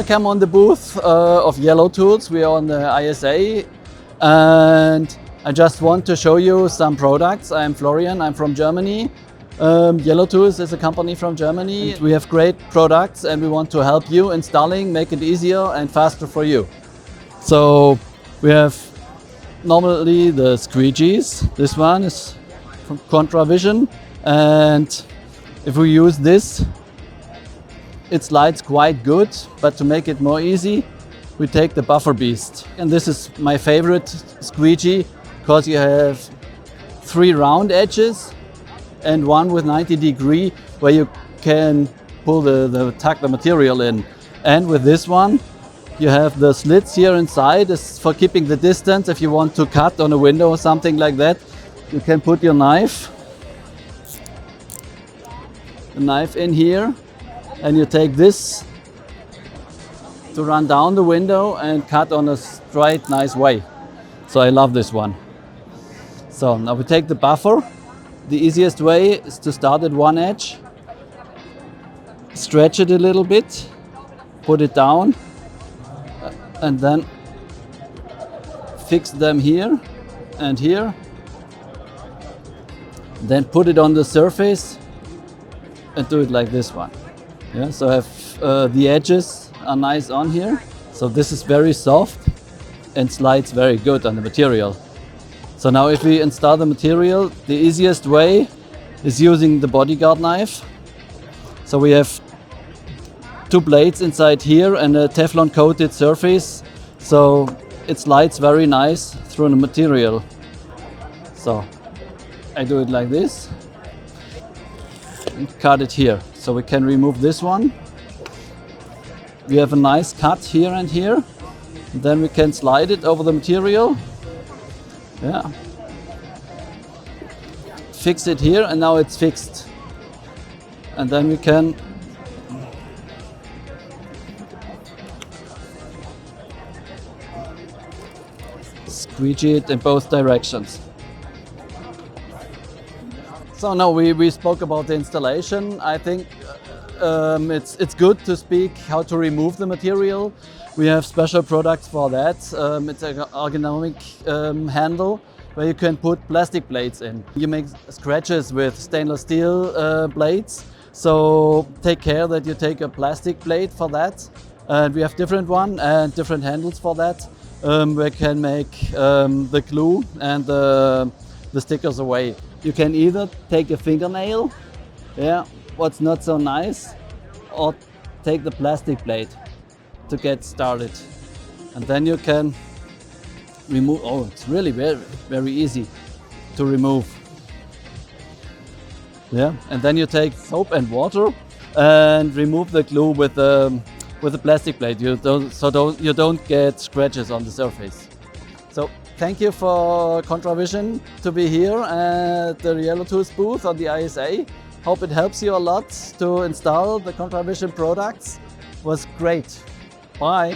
Welcome on the booth of Yellotools. We are on the ISA and I just want to show you some products. I'm Florian, I'm from Germany. Yellotools is a company from Germany. We have great products and we want to help you installing, make it easier and faster for you. So we have normally the squeegees. This one is from Contra Vision, and if we use this, it slides quite good, but to make it more easy, we take the buffer beast. And this is my favorite squeegee because you have 3 round edges and one with 90 degree where you can pull tuck the material in. And with this one, you have the slits here inside. It's for keeping the distance. If you want to cut on a window or something like that, you can put your knife in here. And you take this to run down the window and cut on a straight, nice way. So I love this one. So now we take the buffer. The easiest way is to start at one edge, stretch it a little bit, put it down, and then fix them here and here. Then put it on the surface and do it like this one. Yeah, so I have the edges are nice on here. So this is very soft and slides very good on the material. So now if we install the material, the easiest way is using the bodyguard knife. So we have 2 blades inside here and a Teflon coated surface. So it slides very nice through the material. So I do it like this and cut it here. So we can remove this one. We have a nice cut here and here. And then we can slide it over the material. Yeah. Fix it here and now it's fixed. And then we can squeegee it in both directions. So now we spoke about the installation. I think it's good to speak how to remove the material. We have special products for that. It's an ergonomic handle where you can put plastic blades in. You make scratches with stainless steel blades. So take care that you take a plastic blade for that. And we have different ones and different handles for that. We can make the glue and the stickers away. You can either take a fingernail, yeah, what's not so nice, or take the plastic blade to get started. And then you can remove, oh, it's really very, very easy to remove. Yeah, and then you take soap and water and remove the glue with the plastic blade. You don't get scratches on the surface. So thank you for Contra Vision to be here at the Yellotools booth on the ISA. Hope it helps you a lot to install the Contra Vision products. It was great. Bye.